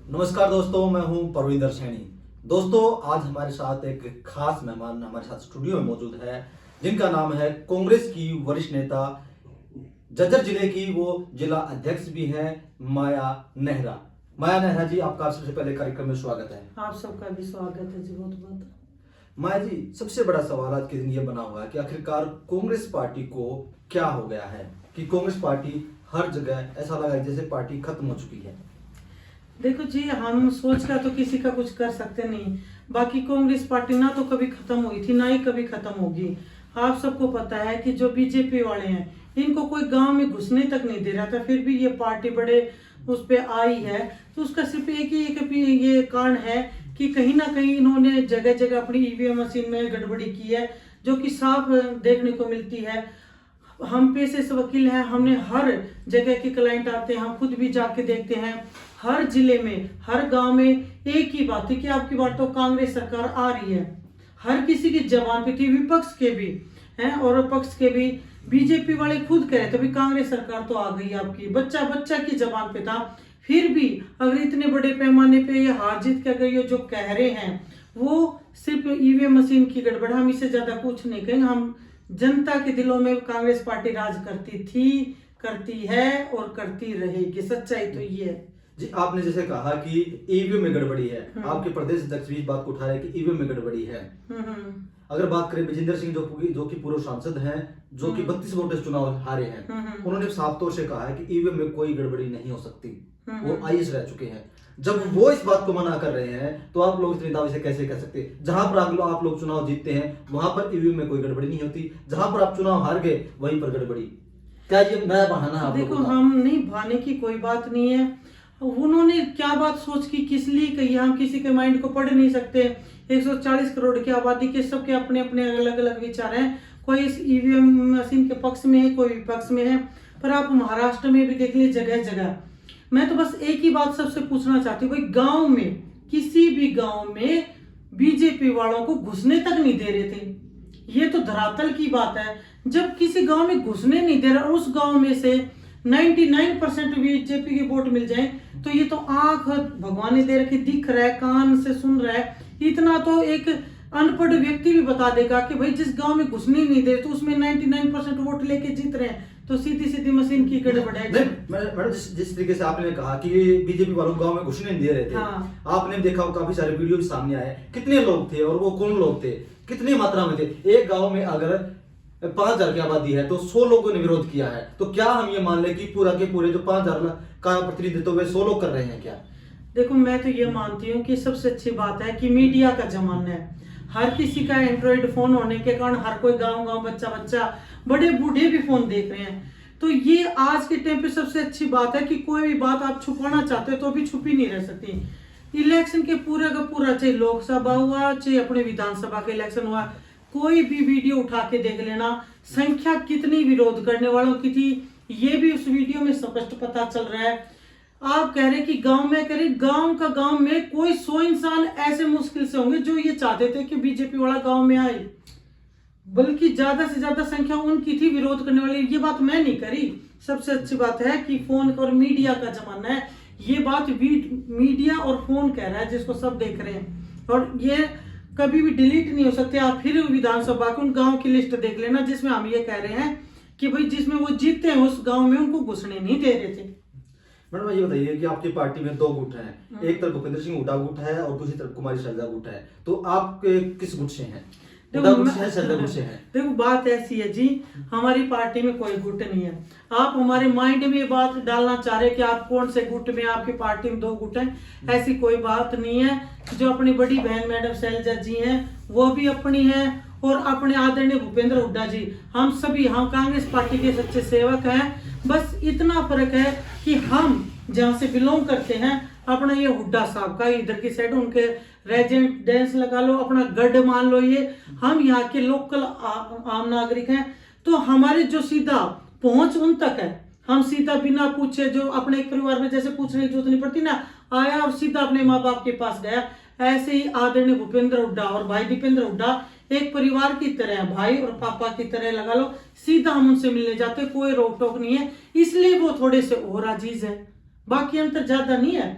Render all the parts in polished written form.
नमस्कार दोस्तों, मैं हूं परविंदर सैनी। दोस्तों, आज हमारे साथ एक खास मेहमान हमारे साथ स्टूडियो में मौजूद है, जिनका नाम है कांग्रेस की वरिष्ठ नेता, जज्जर जिले की वो जिला अध्यक्ष भी हैं, माया नेहरा। माया नेहरा जी, आपका सबसे पहले कार्यक्रम में स्वागत है। आप सबका भी स्वागत है जी, बहुत बहुत। माया जी, सबसे बड़ा सवाल आज के दिन ये बना हुआ है कि आखिरकार कांग्रेस पार्टी को क्या हो गया है कि कांग्रेस पार्टी हर जगह ऐसा लगा है जैसे पार्टी खत्म हो चुकी है। देखो जी, हम सोच कर तो किसी का कुछ कर सकते नहीं। बाकी कांग्रेस पार्टी ना तो कभी खत्म हुई थी, ना ही कभी खत्म होगी। आप सबको पता है कि जो बीजेपी वाले हैं, इनको कोई गांव में घुसने तक नहीं दे रहा था, फिर भी ये पार्टी बड़े उस पे आई है। तो उसका सिर्फ एक ही ये कारण है कि कहीं ना कहीं इन्होंने जगह जगह अपनी ईवीएम मशीन में गड़बड़ी की है, जो कि साफ देखने को मिलती है। हम पेशे से वकील हैं, हमने हर जगह के क्लाइंट आते हैं, हम खुद भी जाके देखते हैं। हर जिले में, हर गांव में एक ही बात है कि आपकी बार तो कांग्रेस सरकार आ रही है। हर किसी की जबान पे थी, विपक्ष के भी हैं और पक्ष के भी। बीजेपी वाले खुद कह रहे थे भी कांग्रेस सरकार तो आ गई आपकी, बच्चा बच्चा की जबान पे था। फिर भी अगर इतने बड़े पैमाने पे ये हार जीत कर गई, जो कह रहे हैं वो सिर्फ ईवीएम मशीन की गड़बड़, हम इससे ज्यादा कुछ नहीं कहेंगे। हम जनता के दिलों में कांग्रेस पार्टी राज करती थी, करती है और करती रहेगी। सच्चाई तो ये है जी। आपने जैसे कहा कि ईवीएम में गड़बड़ी है, आपके प्रदेश अध्यक्ष भी इस बात को उठा रहे हैं कि ईवीएम में गड़बड़ी है। अगर बात करें विजेंद्र सिंह जो कि पूर्व सांसद हैं, जो कि 32 वोटों से चुनाव हारे हैं, उन्होंने साफ तौर से कहा है कि ईवीएम में कोई गड़बड़ी नहीं हो सकती। वो आईएएस रह चुके हैं। जब वो इस बात को मना कर रहे हैं तो आप लोग इतने दावे से कैसे कह सकते हैं? जहां पर आप लोग चुनाव जीतते हैं वहां पर ईवीएम में कोई गड़बड़ी नहीं होती, जहां पर आप चुनाव हार गए वहीं पर गड़बड़ी। क्या ये नया बहाना है? देखो, हम नहीं बहाने की कोई बात नहीं है। उन्होंने क्या बात सोच की, किस लिए कही, हम किसी के माइंड को पढ़ नहीं सकते। 140 करोड़ की आबादी के सबके अपने अपने अलग अलग विचार हैं। कोई इस ईवीएम मशीन के पक्ष में है, कोई विपक्ष में है। पर आप महाराष्ट्र में भी देख लीजिए, जगह जगह। मैं तो बस एक ही बात सबसे पूछना चाहती हूँ, भाई गांव में, किसी भी गांव में बीजेपी वालों को घुसने तक नहीं दे रहे थे। ये तो धरातल की बात है। जब किसी गांव में घुसने नहीं दे रहा, उस गांव में से 99% बीजेपी के वोट मिल जाए, तो ये तो आंख भगवान ने दे रखी, दिख रहा है, कान से सुन रहा है। इतना तो एक अनपढ़ व्यक्ति भी बता देगा कि भाई जिस गांव में घुसने नहीं दे तो उसमें 99% वोट लेके जीत रहे हैं, तो सीधी सीधी मशीन की गड़बड़ है। मैडम, जिस तरीके से आपने कहा कि बीजेपी वालों गांव में घुसने नहीं दे रहे थे, हाँ। आपने देखा हो काफी सारे वीडियो भी सामने आए। कितने लोग थे और वो कौन लोग थे, कितनी मात्रा में थे? एक गांव में अगर 5000 की आबादी है तो 100 लोगों ने विरोध किया है, तो क्या हम ये मान लें कि पूरा के पूरे जो 5000 का प्रतिनिधित्व वे 100 लोग कर रहे हैं क्या? देखो, मैं तो ये मानती हूँ कि सबसे अच्छी बात है कि मीडिया का जमाना है। हर किसी का एंड्रॉइड फोन होने के कारण हर कोई गांव गांव, बच्चा बच्चा, बड़े बूढ़े भी फोन देख रहे हैं। तो ये आज के टाइम पे सबसे अच्छी बात है कि कोई भी बात आप छुपाना चाहते हो तो अभी छुपी नहीं रह सकती। इलेक्शन के पूरे का पूरा, चाहे लोकसभा हुआ चाहे अपने विधानसभा का इलेक्शन हुआ, कोई भी वीडियो उठा के देख लेना, संख्या कितनी विरोध करने वालों की थी ये भी उस वीडियो में स्पष्ट पता चल रहा है। आप कह रहे कि गांव में, कह रहे गांव में कोई 100 इंसान ऐसे मुश्किल से होंगे जो ये चाहते थे कि बीजेपी वाला गांव में आए, बल्कि ज्यादा से ज्यादा संख्या उनकी थी विरोध करने वाली। ये बात मैं नहीं करी। सबसे अच्छी बात है कि फोन और मीडिया का जमाना है। ये बात मीडिया और फोन कह रहा है, जिसको सब देख रहे हैं, और ये कभी भी डिलीट नहीं हो सकते। आप फिर विधानसभा के उन गांव की लिस्ट देख लेना जिसमें हम ये कह रहे हैं कि भाई जिसमें वो जीतते हैं उस गांव में उनको घुसने नहीं दे रहे थे। मैडम, ये बताइए कि आपकी पार्टी में 2 गुट हैं, एक तरफ भूपेंद्र सिंह हुड्डा गुट है और दूसरी तरफ कुमारी शैलजा गुट है, तो आप किस गुट से हैं? देखो, बात ऐसी है जी, हमारी पार्टी में कोई गुट नहीं है। आप हमारे माइंड में ये बात डालना चाह रहे कि आप कौन से गुट में, आपकी पार्टी में 2 गुट हैं, ऐसी कोई बात नहीं है। जो अपनी बड़ी बहन मैडम शैलजा जी हैं वो भी अपनी हैं, और अपने आदरणीय भूपेंद्र हुड्डा जी, हम सभी, हम कांग्रेस पार्टी के सच्चे सेवक हैं। बस इतना फर्क है कि हम जहाँ से बिलोंग करते हैं, अपना ये हुड्डा साहब का इधर की साइड उनके रेजिडेंस लगा लो, अपना गढ़ मान लो, ये हम यहाँ के लोकल आम नागरिक हैं। तो हमारे जो सीधा पहुंच उन तक है, हम सीधा बिना पूछे, जो अपने एक परिवार में जैसे पूछने की जरूरत नहीं पड़ती ना, आया और सीधा अपने माँ बाप के पास गया, ऐसे ही आदरणीय भूपेंद्र हुड्डा और भाई दीपेंद्र हुड्डा एक परिवार की तरह, भाई और पापा की तरह लगा लो, सीधा हम उनसे मिलने जाते, कोई रोक टोक नहीं है। इसलिए वो थोड़े से और अजीज है, बाकी अंतर ज्यादा नहीं है।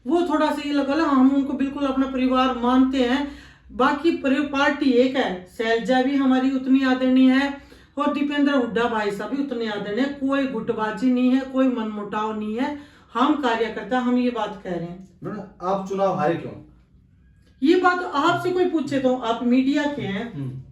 वो थोड़ा सा ये लगा ला, हम उनको बिल्कुल अपना परिवार मानते हैं। बाकी पार्टी एक है, शैलजा भी हमारी उतनी आदरणीय है और दीपेंद्र हुड्डा भाई साहब भी उतने आदरणीय है। कोई गुटबाजी नहीं है, कोई मनमुटाव नहीं है। हम कार्यकर्ता हम ये बात कह रहे हैं। आप चुनाव हारे क्यों? ये बात आपसे कोई पूछे तो आप मीडिया के हैं,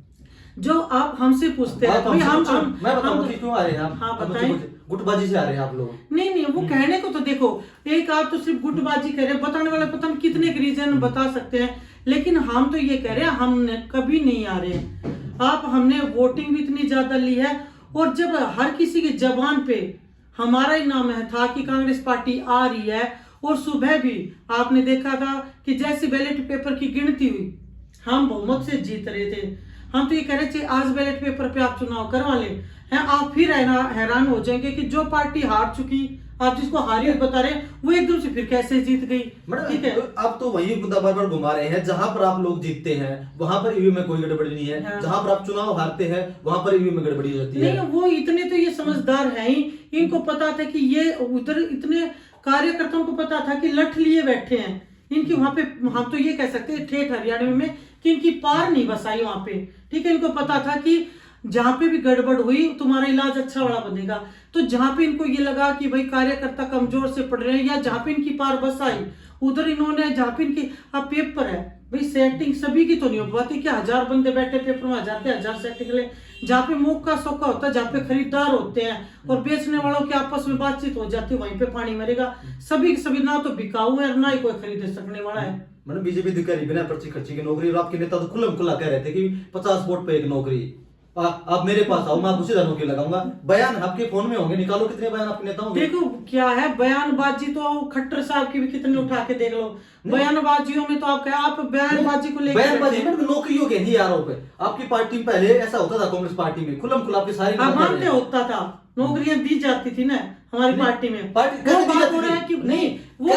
जो आप हमसे पूछते हैं मैं बताऊं कि क्यों आ रहे हैं आप? हाँ बताएं। गुटबाजी से आ रहे हैं आप लोग? नहीं वो कहने को तो देखो, एक आप तो सिर्फ गुटबाजी कर रहे हैं, बताने वाले पता नहीं कितने रीजन बता सकते हैं, लेकिन हम तो ये कह रहे हैं हम कभी नहीं आ रहे हैं। आप हमने वोटिंग भी इतनी ज्यादा ली है और जब हर किसी की जबान पे हमारा ही नाम है था कि कांग्रेस पार्टी आ रही है, और सुबह भी आपने देखा था कि जैसे बैलेट पेपर की गिनती हुई हम बहुमत से जीत रहे थे। हम तो ये कह रहे थे आज बैलेट पेपर पे आप चुनाव करवा ले हैं, आप फिर हैरान हो जाएंगे कि जो पार्टी हार चुकी, आप जिसको हारी हुई बता रहे हैं, वो एकदम से फिर कैसे जीत गई। ठीक है, आप तो वही मुद्दा बार बार घुमा रहे हैं। जहां पर आप लोग जीतते हैं वहां पर ईवीएम में कोई गड़बड़ी नहीं है, हाँ। जहां पर आप चुनाव हारते हैं वहां पर ईवीएम में गड़बड़ी हो जाती है। नहीं वो इतने तो ये समझदार है ही, इनको पता था कि ये उधर इतने कार्यकर्ताओं को पता था कि लठ लिए बैठे हैं इनकी वहां पे। हम तो ये कह सकते हैं ठेठ हरियाणा में कि इनकी पार नहीं बसाई वहां पे। ठीक है, इनको पता था कि जहां पे भी गड़बड़ हुई तुम्हारा इलाज अच्छा वाला बनेगा। तो जहां पे इनको ये लगा कि भाई कार्यकर्ता कमजोर से पड़ रहे हैं या जहां पे इनकी पार बस आई, उधर इन्होंने जहां पे इनकी अब पेपर है भाई, सेटिंग सभी की तो नहीं हो पाती कि 1000 बंदे बैठे पेपर में, 1000 सेटिंग ले। जहाँ पे मौका सौका होता है, जहाँ पे खरीदार होते हैं और बेचने वालों की आपस में बातचीत हो जाती है, वहीं पे पानी मरेगा। सभी सभी ना तो बिकाऊ है और ना ही कोई खरीद सकने वाला है। मतलब बीजेपी अधिकारी बिना पर्ची खर्ची की नौकरी, और आपके नेता तो खुल्लम खुल्ला कह रहे थे कि 50 वोट पे एक नौकरी। आप मेरे पास आओ, मैं आपको सीधा नौकरी लगाऊंगा। बयान आपके फोन में होंगे, निकालो कितने बयान आपके नेताओं के। देखो क्या है बयानबाजी, तो खट्टर साहब की भी कितने उठा के देख लो। बयानबाजियों में तो आप बयानबाजी को लेकर बयानबाजी में नौकरियों के नहीं आरोप है। आपकी पार्टी में पहले ऐसा होता था, कांग्रेस पार्टी में खुल्लम खुल्ला आपके सारे मानते होता था, नौकरियां दी जाती थी ना हमारी पार्टी में। पार्टी वो बात हो रहा है कि नहीं, वो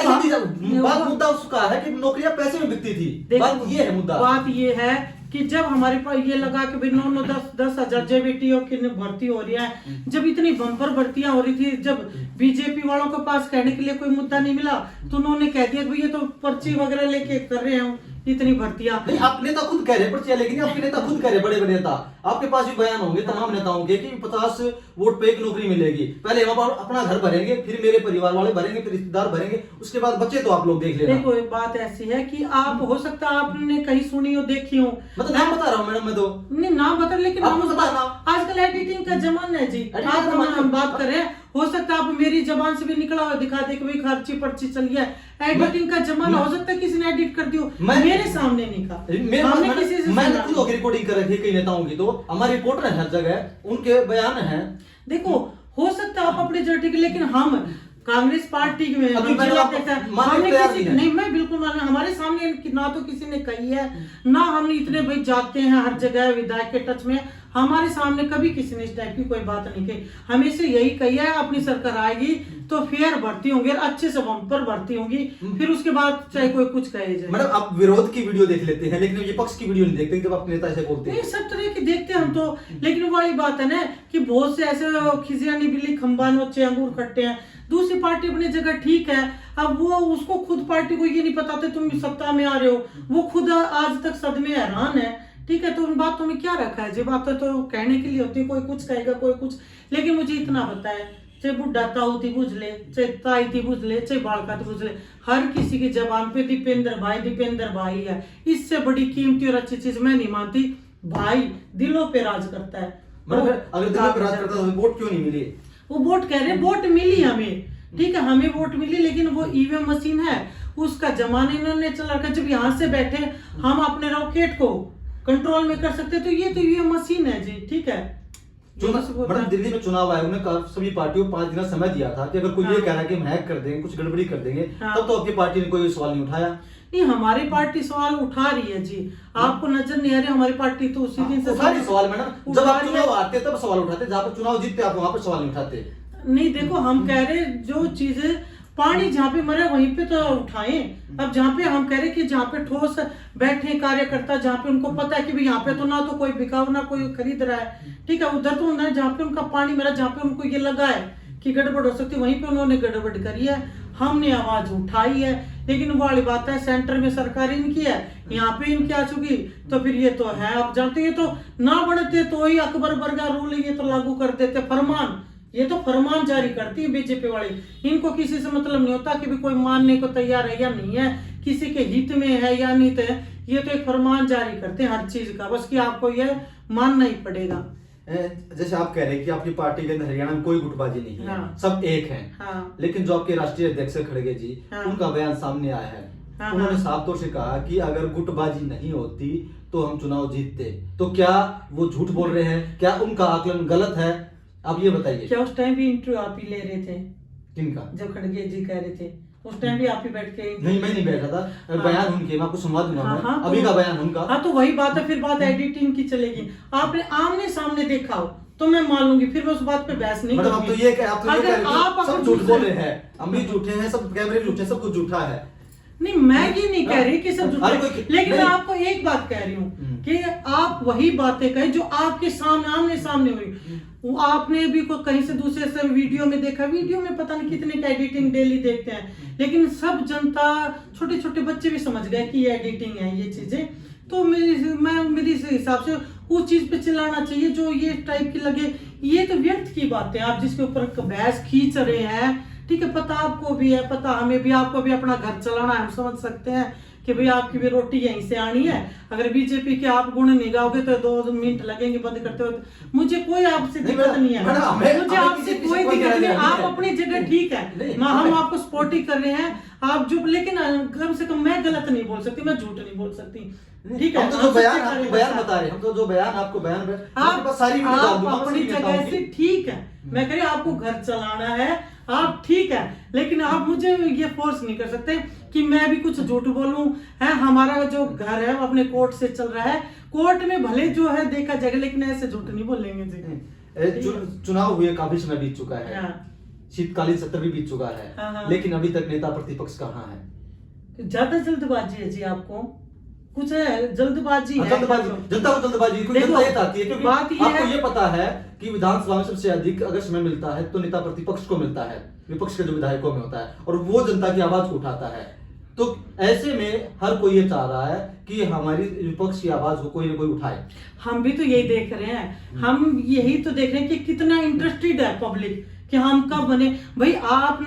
बात मुद्दा उसका है कि नौकरियां पैसे में बिकती थी। बात ये है मुद्दा। बात ये है कि जब हमारे पास ये लगा कि भाई 9 10 हजार जेबीटीओ की भर्ती हो रही है, जब इतनी बम्पर भर्तियां हो रही थी, जब बीजेपी वालों के पास कहने के लिए कोई मुद्दा नहीं मिला, तो उन्होंने कह दिया कि ये तो पर्ची वगैरह लेके कर रहे हैं इतनी भर्तियां। नहीं, आप नेता खुद कह रहे पर्चियां, लेकिन आपके नेता खुद कह रहे, बड़े बड़े नेता, आपके पास भी बयान होंगे तमाम नेताओं के कि 50 वोट पे एक नौकरी मिलेगी। पहले हम अपना घर भरेंगे, फिर मेरे परिवार वाले भरेंगे, फिर रिश्तेदार भरेंगे, उसके बाद बच्चे तो आप लोग देख लेना। देखो एक बात ऐसी है कि आप हो सकता है आपने कहीं सुनी हो, देखी हो। मतलब नाम बता रहा हूँ मैडम, मैं तो नहीं नाम बता, लेकिन आपको बताना। आजकल एडिटिंग का जमाना है जी। का जमाना हम बात कर रहे हैं, हो सकता है आप मेरी जबान से भी निकला हुआ दिखा दे कि भाई खर्ची पर्ची चली है। एडिटिंग का जमाना, हो सकता है किसी ने एडिट कर दियो, मेरे सामने नहीं कहा। मैंने खुद होकर रिकॉर्डिंग कर रखी है कई नेताओं की, तो हमारे रिपोर्टर है हर जगह, उनके बयान हैं। देखो हो सकता है आप अपने जर्टी के, लेकिन हम कांग्रेस पार्टी में नहीं, मैं बिल्कुल माना, हमारे सामने ना तो किसी ने कही है, ना हम इतने भाई जाते हैं हर जगह विधायक के टच में, हमारे सामने कभी किसी ने इस टाइप की कोई बात नहीं कही। हमेशा यही कही है अपनी सरकार आएगी तो फेयर भर्ती होंगी, अच्छे से बम्पर भर्ती होंगी, फिर उसके बाद चाहे कोई कुछ कहे जाए। मैडम आप विरोध की वीडियो देख लेते हैं, लेकिन ये पक्ष की वीडियो नहीं देखते जब अपने नेता ऐसे बोलते हैं। नहीं सब तरह की देखते हैं हम तो, लेकिन वही बात है ना कि बहुत से ऐसे खिसियानी बिल्ली खंबा नोचे अंगूर खट्टे हैं। दूसरी पार्टी अपनी जगह ठीक है, अब वो उसको खुद पार्टी को ये नहीं पता था तुम सत्ता में आ रहे हो, वो खुद आज तक सदमे हैरान है। ठीक है, तो उन बातों में क्या रखा है, जब बातें तो कहने के लिए होती है, कोई कुछ कहेगा कोई कुछ, लेकिन मुझे इतना पता है चाहे बुढ़ा ताऊ थी बुझ ले, चाहे ताई थी बुझ ले, चाहे बालका थी बुझ ले, हर किसी की जबान पे दीपेंद्र भाई है। इससे बड़ी कीमती और अच्छी चीज मैं नहीं मानती। भाई दिलों पे राज करता है। अगर दिलों पे राज करता तो वोट क्यों नहीं मिली? वो वोट कह रहे हैं, वोट मिली हमें, ठीक है हमें वोट मिली, लेकिन वो ईवीएम मशीन है उसका जमाना इन्होंने चला रखा। जब यहाँ से बैठे हम अपने रॉकेट को कंट्रोल में कर सकते, तो ये तो ईवीएम मशीन है जी। ठीक है, मैडम दिल्ली में चुनाव आयोग ने सभी पार्टियों को 5 दिन का समय दिया था कि अगर कोई ये कह रहा है कि हम हैक कर देंगे, कुछ गड़बड़ी कर देंगे, तब तो आपकी पार्टी ने कोई सवाल नहीं उठाया। नहीं हमारी पार्टी सवाल उठा रही है जी, आपको नजर नहीं आ रही, हमारी पार्टी तो उसी दिन से उठा रही सवाल। मैडम जब आप चुनाव आते तब सवाल उठाते, जहाँ पर चुनाव जीतते आप वहां पर सवाल नहीं उठाते। नहीं देखो हम कह रहे जो चीजें पानी जहाँ पे मरे वहीं पे तो उठाएं। अब जहाँ पे हम कह रहे कि जहाँ पे ठोस बैठे कार्यकर्ता, जहाँ पे उनको पता है कि भाई यहाँ पे तो ना तो कोई बिकाऊ ना कोई खरीद रहा है, ठीक है, उधर तो ना जहाँ पे उनका पानी मरा, जहाँ पे उनको ये लगा है कि गड़बड़ हो सकती है, वहीं पे उन्होंने गड़बड़ करी है। हमने आवाज उठाई है, लेकिन वो वाली बात है सेंटर में सरकार इनकी है, यहाँ पे इनकी आ चुकी, तो फिर ये तो है, आप जानते हैं, ये तो ना बढ़ते तो ही अकबर बरगा रूल ये तो लागू कर देते फरमान, ये तो फरमान जारी करती है बीजेपी वाली, इनको किसी से मतलब नहीं होता कि भी कोई मानने को तैयार है या नहीं है, किसी के हित में है या नहीं है, ये तो एक फरमान जारी करते हैं हर चीज का, बस कि आपको ये मानना ही पड़ेगा। जैसे आप कह रहे हैं कि आपकी पार्टी के अंदर हरियाणा में कोई गुटबाजी नहीं है, हाँ। सब एक हैं, हाँ। लेकिन जो आपके राष्ट्रीय अध्यक्ष खड़गे जी, हाँ। उनका बयान सामने आया है, हाँ। उन्होंने साफ तौर से कहा कि अगर गुटबाजी नहीं होती तो हम चुनाव जीतते, तो क्या वो झूठ बोल रहे हैं, क्या उनका आकलन गलत है, आप ये बताइए। क्या उस टाइम भी इंटरव्यू आप ही ले रहे थे? किनका? जब खड़गे जी कह रहे थे उस टाइम भी आप ही बैठ के? नहीं, मैं नहीं बैठा था, हाँ। बयान उनके, मैं आपको सुनवा दूंगा। हाँ, हाँ, अभी तो, का बयान उनका। हाँ तो वही बात है, फिर बात एडिटिंग की चलेगी, आपने आमने सामने देखा हो तो मैं मान लूंगी, फिर मैं उस बात पे बहस नहीं मतलब करूंगी। आप तो ये कह रहे आप हैं सब झूठ बोले हैं, हम भी झूठे हैं, सब कैमरे झूठे, सब कुछ झूठा है। नहीं, मैं ये नहीं कह रही कि सब झूठा है, लेकिन मैं आपको एक बात कह रही हूँ कि आप वही बातें कहें जो आपके सामने आमने सामने हुई, वो आपने भी कोई कहीं से दूसरे से वीडियो में देखा, वीडियो में पता नहीं कितने का एडिटिंग डेली देखते हैं, लेकिन सब जनता, छोटे छोटे बच्चे भी समझ गए कि ये एडिटिंग है ये चीजें, तो मेरी हिसाब से उस चीज पे चिल्लाना चाहिए जो ये टाइप की लगे, ये तो व्यर्थ की बात है, आप जिसके ऊपर बहस खींच रहे हैं, ठीक है, पता आपको भी है, पता हमें भी, आपको भी अपना घर चलाना है, हम समझ सकते हैं कि भाई आपकी भी रोटी यहीं से आनी है, अगर बीजेपी के आप गुण नहीं गाओगे तो 2 मिनट लगेंगे बंद करते हुए, मुझे कोई आपसे दिक्कत नहीं है, मुझे आपसे कोई दिक्कत नहीं, आप अपनी जगह ठीक है, हम आपको सपोर्ट ही कर रहे हैं, आप जो, लेकिन कम से कम मैं गलत नहीं बोल सकती, मैं झूठ नहीं बोल सकती, ठीक है। हम तो जो बयान आपको बयान बता रहे हैं, हम तो जो बयान आपको बयान आप सारी आप अपनी जगह से ठीक है, मैं कह रही हूँ आपको घर चलाना है, आप ठीक है, लेकिन आप मुझे ये फोर्स नहीं कर सकते कि मैं भी कुछ झूठ बोलूं, है हमारा जो घर है वो अपने कोर्ट से चल रहा है, कोर्ट में भले जो है देखा जाएगा, लेकिन ऐसे झूठ नहीं बोलेंगे जी। चुनाव हुए काफी समय बीत चुका है, हाँ। शीतकालीन सत्र भी बीत चुका है, हाँ। लेकिन अभी तक नेता प्रतिपक्ष कहाँ है? ज्यादा जल्दबाजी है जी, आपको कुछ है जल्दबाजी है, जल्दबाजी, जनता को जल्दबाजी, क्योंकि जनता ये चाहती है, क्योंकि बात ये आपको है, ये पता है कि विधानसभा में सबसे अधिक अगर समय मिलता है तो नेता प्रतिपक्ष को मिलता है, विपक्ष के जो विधायकों में होता है, और वो जनता की आवाज को उठाता है, तो ऐसे में हर कोई ये चाह रहा है कि हमारी विपक्ष की आवाज को कोई ना कोई उठाए। हम भी तो यही देख रहे हैं, हम यही तो देख रहे हैं कि कितना इंटरेस्टेड है पब्लिक कि हम कब बने, भाई आप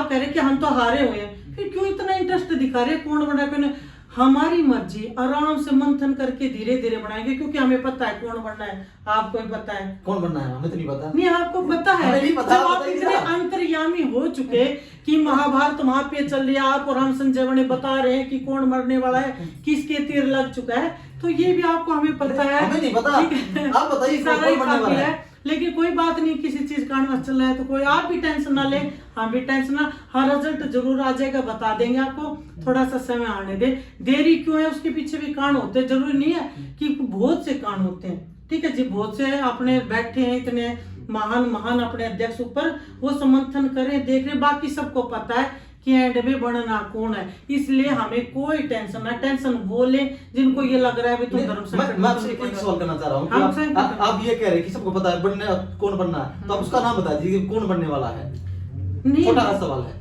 कह रहे कि हम तो हारे हुए हैं, फिर क्यों इतना इंटरेस्ट दिखा रहे हैं, कौन बना कौन? हमारी मर्जी, आराम से मंथन करके धीरे धीरे बनाएंगे, क्योंकि हमें पता है कौन बनना है, आपको भी पता है कौन बनना है, हमें तो नहीं पता। नहीं, आपको पता है, हमें नहीं पता, जब आप इतने अंतर्यामी हो चुके कि महाभारत वहां पे चल रही है, आप और हम संजय बने बता रहे हैं कि कौन मरने वाला है, किसके तीर लग चुका है, तो ये भी आपको हमें पता है, हमें नहीं पता, आप बताइए कौन बनने वाला है। लेकिन कोई बात नहीं, किसी चीज का अनवस्थ चल रहा है तो कोई, आप भी टेंशन ना ले, हम भी टेंशन ना, हाँ रिजल्ट जरूर आ जाएगा, बता देंगे आपको, थोड़ा सा समय आने दे, देरी क्यों है उसके पीछे भी कारण होते हैं, जरूरी नहीं है कि बहुत से कारण होते हैं, ठीक है जी, बहुत से अपने बैठे हैं इतने महान अपने अध्यक्ष ऊपर, वो समर्थन करें, देख रहे, बाकी सबको पता है कि एंड में बनना कौन है, इसलिए हमें कोई टेंशन ना, टेंशन बोले जिनको ये लग रहा है भी तुम धर्म संकट। मैं आपसे एक सवाल करना चाह रहा हूँ कि आप ये कह रहे हैं कि सबको पता है बनने कौन बनना है, तो आप उसका नाम बता दीजिए कौन बनने वाला है, छोटा सा सवाल है,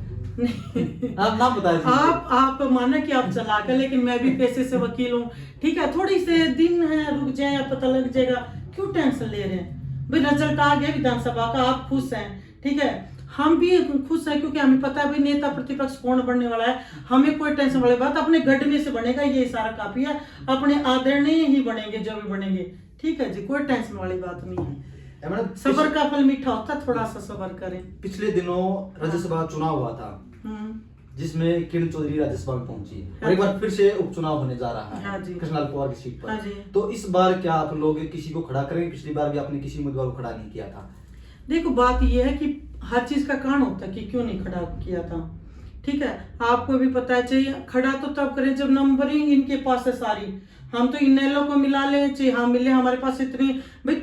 आप नाम बता दीजिए। आप माना कि आप चला कर, लेकिन मैं भी पैसे से वकील हूँ, ठीक है, थोड़ी से दिन है, रुक जाए, पता लग जाएगा, क्यों टेंशन ले रहे हैं भाई, रिजल्ट आ गया विधानसभा का, आप खुश हैं, ठीक है, हम भी खुश हैं, क्योंकि हमें पता है भाई नेता प्रतिपक्ष कौन बनने वाला है, हमें कोई टेंशन वाली बात, अपने गढ़ने से बनेगा, ये सारा काफी है, अपने आदरणीय ही बनेंगे जो भी बनेंगे, ठीक है जी, कोई टेंशन वाली बात नहीं है, सबर का फल मीठा होता है, थोड़ा सा सबर करें। पिछले दिनों राज्यसभा चुनाव हुआ था, जिसमें किरण चौधरी राज्यसभा में पहुंची, और एक बार फिर से उपचुनाव होने जा रहा है कृष्णलाल पवार की सीट पर, तो इस बार क्या आप लोग किसी को खड़ा करेंगे? पिछली बार भी आपने किसी उम्मीदवार को खड़ा नहीं किया था। देखो बात यह है कि हर चीज का कारण होता है कि क्यों नहीं खड़ा किया था, ठीक है, आपको भी पता है, चाहिए खड़ा तो तब करें जब नंबरिंग इनके पास है सारी, हम तो इनेलो को मिला ले, चाहिए हम मिले, हमारे पास इतनी, भाई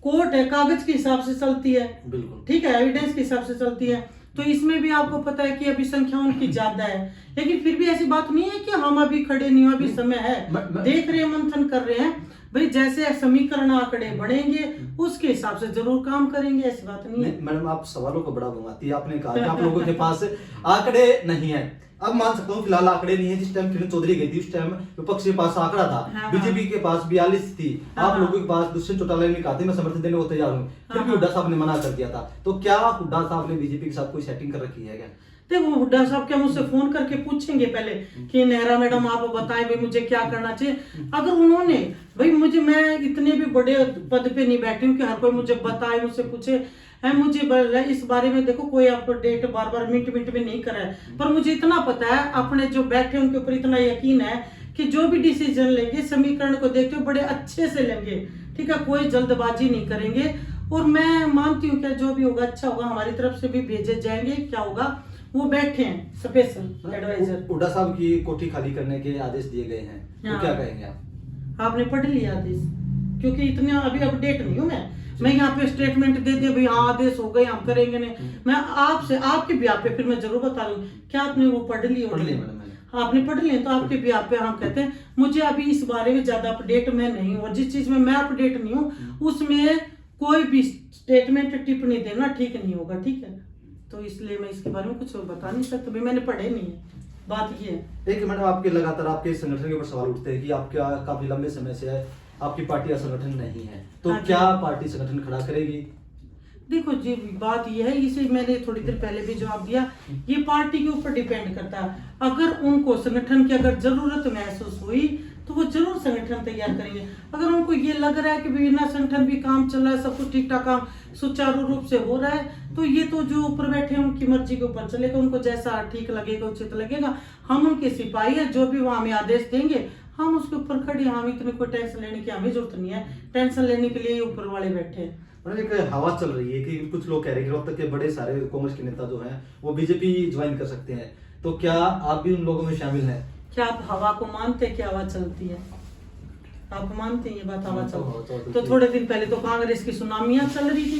कोर्ट है, कागज के हिसाब से चलती है, बिल्कुल ठीक है, एविडेंस के हिसाब से चलती है, तो इसमें भी आपको पता है कि अभी संख्या उनकी ज्यादा है, लेकिन फिर भी ऐसी बात नहीं है कि हम अभी खड़े नहीं हो, अभी समय है, देख रहे हैं, मंथन कर रहे हैं, भाई जैसे समीकरण आंकड़े बढ़ेंगे उसके हिसाब से जरूर काम करेंगे, ऐसी बात नहीं है। मैडम आप सवालों को बड़ा घुमाती है। आपने कहा कि आप लोगों के पास आंकड़े नहीं है। अब मान सकता हूँ फिलहाल आंकड़े नहीं है। जिस टाइम किरण चौधरी गई थी उस टाइम विपक्ष के पास आंकड़ा था, हाँ, बीजेपी के पास 42 थी, हाँ, आप लोगों के पास दुष्यंत चौटाला ने कहा था मैं समर्थन देने को तैयार हूँ, फिर भी हाँ, हुड्डा साहब ने मना कर दिया था। तो क्या हुड्डा साहब ने बीजेपी के साथ कोई सेटिंग कर रखी है क्या? देखो हुड्डा साहब क्या मुझसे फोन करके पूछेंगे पहले कि नेहरा मैडम आप बताएं भाई मुझे क्या करना चाहिए। अगर उन्होंने भाई मुझे, मैं इतने भी बड़े पद पे नहीं बैठी हूँ कि हर कोई मुझे बताए मुझसे पूछे है, मुझे इस बारे में देखो कोई अपडेट बार बार मिनट मिनट में नहीं करा है, पर मुझे इतना पता है अपने जो बैठे उनके ऊपर इतना यकीन है कि जो भी डिसीजन लेंगे समीकरण को देखते हुए बड़े अच्छे से लेंगे, ठीक है, कोई जल्दबाजी नहीं करेंगे। और मैं मानती हूँ कि जो भी होगा अच्छा होगा, हमारी तरफ से भी भेजे जाएंगे, क्या होगा वो बैठे हैं स्पेशल एडवाइजर। हुड्डा साहब की कोठी खाली करने के आदेश दिए गए हैं, तो हाँ। क्या कहेंगे आप? आपने पढ़ लिया आदेश? क्योंकि इतने अभी अपडेट नहीं हूँ मैं यहाँ पे स्टेटमेंट दे दिया भाई हाँ आदेश हो गए हम करेंगे नहीं। मैं आपसे आपके ब्याह पे फिर मैं जरूर बता दूँ, क्या आपने वो पढ़ ली? पढ़ लिया मैडम मैंने। आपने पढ़ लिया तो आपके ब्याह पे हम कहते हैं मुझे अभी इस बारे में ज्यादा अपडेट मैं नहीं हूँ, और जिस चीज में मैं अपडेट नहीं हूँ उसमें कोई भी स्टेटमेंट टिप्पणी देना ठीक नहीं होगा, ठीक है। तो इसलिए मैं इसके बारे में कुछ बता नहीं सकता, भाई मैंने पढ़े नहीं है, बात ये है। देखिए मैडम आपके लगातार आपके संगठन के ऊपर सवाल उठते हैं कि आपका काफी लंबे समय से है आपकी पार्टी या संगठन नहीं है, तो हाँ जी। क्या पार्टी संगठन खड़ा करेगी? देखो जी बात यह है, इसे मैंने थोड़ी देर पहले भी जवाब दिया, ये पार्टी के ऊपर डिपेंड करता है। अगर उनको संगठन की अगर जरूरत महसूस हुई तो वो जरूर संगठन तैयार करेंगे। अगर उनको ये लग रहा है कि बिना संगठन भी काम चल रहा है, सब कुछ ठीक ठाक काम सुचारू रूप से हो रहा है, तो ये तो जो ऊपर बैठे हैं उनकी मर्जी के ऊपर चलेगा, उनको जैसा ठीक लगेगा उचित लगेगा। हम उनके सिपाही है, जो भी वो हमें आदेश देंगे हम उसके ऊपर खड़े, हम इतनी कोई टेंशन लेने की हमें जरूरत नहीं है, टेंशन लेने के लिए ऊपर वाले बैठे हैं। मतलब एक हवा चल रही है कि कुछ लोग कह रहे हैं कि रोहतक के बड़े सारे कांग्रेस के नेता जो हैं वो बीजेपी ज्वाइन कर सकते हैं, तो क्या आप भी उन लोगों में शामिल हैं? क्या आप हवा को मानते हैं कि हवा चलती है? आप मानते हैं ये बात हवा चलती? तो थोड़े दिन पहले तो कांग्रेस की सुनामियां चल रही थी,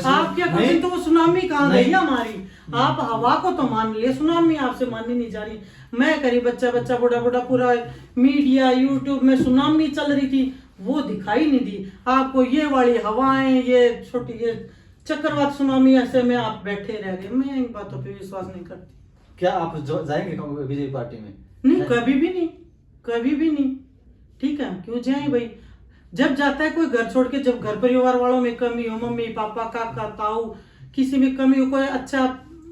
आप क्या कर रहे? तो वो सुनामी कहाँ गई हमारी? आप हवा को तो मान लिए, सुनामी आपसे माननी नहीं जा रही। मैं करी बच्चा बच्चा बूढ़ा बूढ़ा पूरा मीडिया यूट्यूब में सुनामी चल रही थी, वो दिखाई नहीं दी आपको। ये वाली हवाएं, ये छोटी ये चक्रवात सुनामी, ऐसे में आप बैठे रह गए। मैं इन बातों पे विश्वास नहीं करती। क्या आप जाएंगे बीजेपी पार्टी में? नहीं, कभी भी नहीं, कभी भी नहीं, ठीक है। क्यों जाए भाई? जब जाता है कोई घर छोड़ के, जब घर परिवार वालों में कमी हो, मम्मी पापा काका ताऊ किसी में कमी हो, कोई अच्छा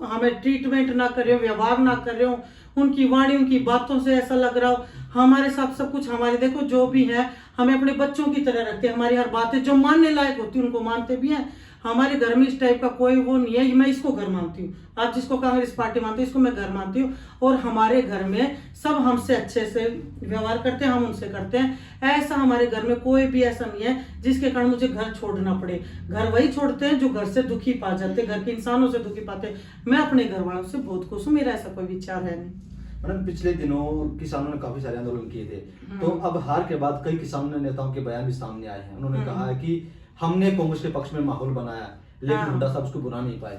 हमें ट्रीटमेंट ना कर रहे हो, व्यवहार ना कर रहे हो, उनकी वाणी उनकी बातों से ऐसा लग रहा हो हमारे साथ सब कुछ हमारे, देखो जो भी है हमें अपने बच्चों की तरह रखते हैं, हमारी हर बातें जो मानने लायक होती है उनको मानते भी हैं। हमारे घर में इस टाइप का कोई वो नहीं है, मैं इसको घर मानती हूँ, आप जिसको कांग्रेस पार्टी मानते हैं इसको मैं घर मानती हूँ। और हमारे घर में सब हमसे अच्छे से व्यवहार करते हैं, हम उनसे करते हैं। ऐसा हमारे घर में कोई भी ऐसा नहीं है जिसके कारण मुझे घर छोड़ना पड़े। घर वही छोड़ते हैं जो घर से दुखी पा जाते हैं, घर के इंसानों से दुखी पाते हैं। मैं अपने घर वालों से बहुत खुश हूँ, मेरा ऐसा कोई विचार है नहीं। मैडम पिछले दिनों किसानों ने काफी सारे आंदोलन किए थे, तो अब हार के बाद कई किसान नेताओं के बयान भी सामने आए हैं। उन्होंने कहा है कि हमने कांग्रेस के पक्ष में माहौल बनाया, लेकिन हुड्डा साहब उसको बुरा नहीं पाए।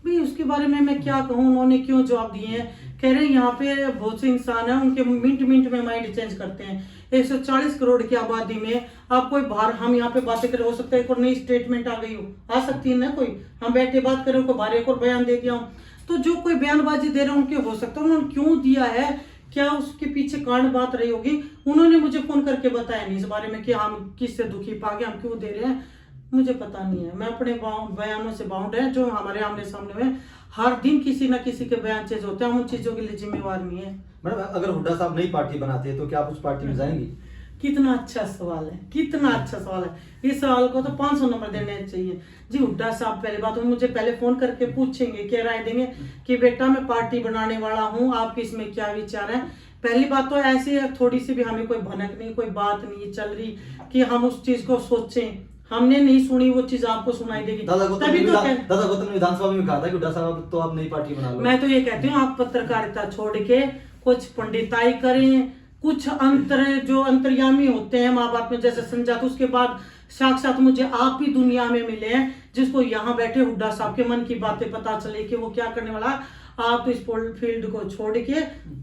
भाई उसके बारे में मैं क्या कहूँ, उन्होंने क्यों जवाब दिए हैं? कह रहे हैं यहाँ पे बहुत से इंसान हैं, उनके मिनट मिनट में माइंड चेंज करते हैं। 140 करोड़ की आबादी में आप कोई बाहर, हम यहाँ पे बातें करें, हो सकता है एक और नई स्टेटमेंट आ गई हो, आ सकती है ना कोई, हम बैठे बात करें कोई बाहर एक और बयान दे दिया हूँ, तो जो कोई बयानबाजी दे रहे हैं उनके हो सकता है। उन्होंने क्यों दिया है, क्या उसके पीछे कारण बात रही होगी, उन्होंने मुझे फोन करके बताया नहीं इस बारे में कि हम किससे दुखी पा गए, हम क्यों दे रहे हैं, मुझे पता नहीं है। मैं अपने बयानों से बाउंड है, जो हमारे आमने सामने में हर दिन किसी ना किसी के बयान चेंज होते हैं, हम उन चीजों के लिए जिम्मेवार नहीं है। मैडम अगर हुड्डा साहब नई पार्टी बनाते हैं तो क्या आप उस पार्टी में जाएंगी? कितना अच्छा सवाल है, कितना अच्छा सवाल है। इस सवाल को तो 500 नंबर देने चाहिए जी। हुड्डा साहब पहले बात मुझे पहले फोन करके पूछेंगे, क्या राय देंगे कि बेटा मैं पार्टी बनाने वाला हूँ, आपके इसमें क्या विचार है। पहली बात तो ऐसी है, थोड़ी सी भी हमें कोई भनक नहीं, कोई बात नहीं चल रही कि हम उस चीज को सोचें, हमने नहीं सुनी वो चीज आपको सुनाई देगी। दादा गौतम ने विधानसभा में कहा था कि हुड्डा साहब तो आप नई पार्टी बना लो। मैं तो ये कहती हूँ आप पत्रकारिता छोड़ के कुछ पंडिताई करें, कुछ जो अंतर्यामी होते हैं माँ बाप में जैसे संजात, उसके बाद साक्षात मुझे आप ही दुनिया में मिले हैं जिसको यहाँ बैठे हुड्डा साहब के मन की बातें पता चले कि वो क्या करने वाला। आप तो इस फील्ड को छोड़ के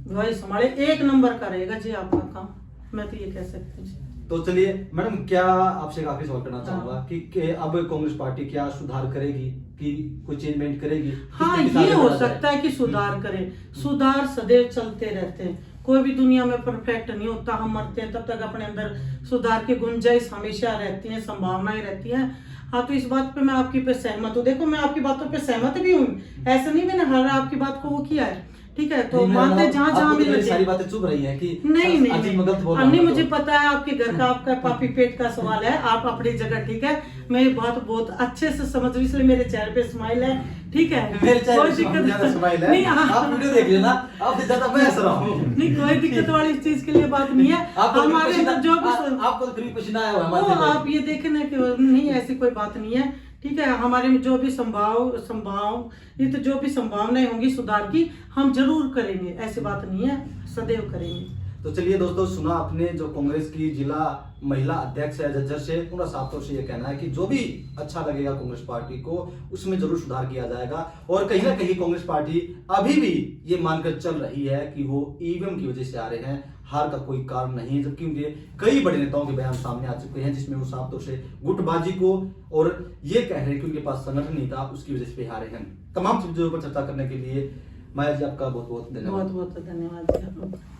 वही संभाले, 1 नंबर का रहेगा जी आपका काम, मैं तो ये कह सकती हूँ। तो चलिए मैडम, क्या आपसे एक आखिरी सवाल करना हाँ। चाहूंगा कि अब कांग्रेस पार्टी क्या सुधार करेगी, कि कोई चेंजमेंट करेगी? हाँ, किस तरीके से ये आगे हो बढ़ा जाए? सकता है कि सुधार करें। सुधार सदैव चलते रहते हैं, कोई भी दुनिया में परफेक्ट नहीं होता। हम मरते हैं तब तक अपने अंदर सुधार की गुंजाइश हमेशा रहती है, संभावनाएं रहती है। हाँ, तो इस बात पे मैं आपकी पे सहमत हूँ। देखो, मैं आपकी बातों पे सहमत भी हूँ, ऐसा नहीं मैंने हर आपकी बात को वो किया है, ठीक है। तो नहीं, मैडम, मानते जहाँ जहाँ आपको तो मिल मेरी सारी बातें चुभ रही हैं कि नहीं नहीं अजीब में गलत बोल नहीं, रहा नहीं हूं मुझे तो। पता है आपके घर का, आपका पापी पेट का सवाल है। आप अपनी जगह ठीक है, मैं बहुत बहुत अच्छे से समझ रही, इसलिए मेरे चेहरे पे स्माइल है, ठीक है। मेरे चेहरे कोई पे दिक्कत ज्यादा स्माइल है। नहीं, हाँ। आप वीडियो देख लेना, आपसे ज्यादा मैं हंस रहा हूँ। नहीं, कोई दिक्कत वाली चीज के लिए बात नहीं है। आपको हमारे अंदर जो भी आपको तो फिर पसीना आया हुआ है वो माथे पे। आप ये देखना कि नहीं, ऐसी कोई बात नहीं है, ठीक है। हमारे में जो भी संभाव ये तो जो भी संभावनाएं होंगी सुधार की, हम जरूर करेंगे, ऐसी बात नहीं है, सदैव करेंगे। तो चलिए दोस्तों, सुना आपने जो कांग्रेस की जिला महिला अध्यक्ष है झज्जर से, उनका साफ तौर से ये कहना है कि जो भी अच्छा लगेगा कांग्रेस पार्टी को उसमें जरूर सुधार किया जाएगा। और कहीं ना कहीं कांग्रेस पार्टी अभी भी ये मानकर चल रही है कि वो ईवीएम की वजह से आ रहे हैं, हार का कोई कारण नहीं है। जबकि उनके कई बड़े नेताओं के बयान सामने आ चुके हैं जिसमें वो साफ तौर से गुटबाजी को और ये कह रहे हैं कि उनके पास संगठन नहीं था, उसकी वजह से हारे हैं। तमाम चीजों पर चर्चा करने के लिए माया जी आपका बहुत बहुत धन्यवाद। बहुत बहुत धन्यवाद जी आपका।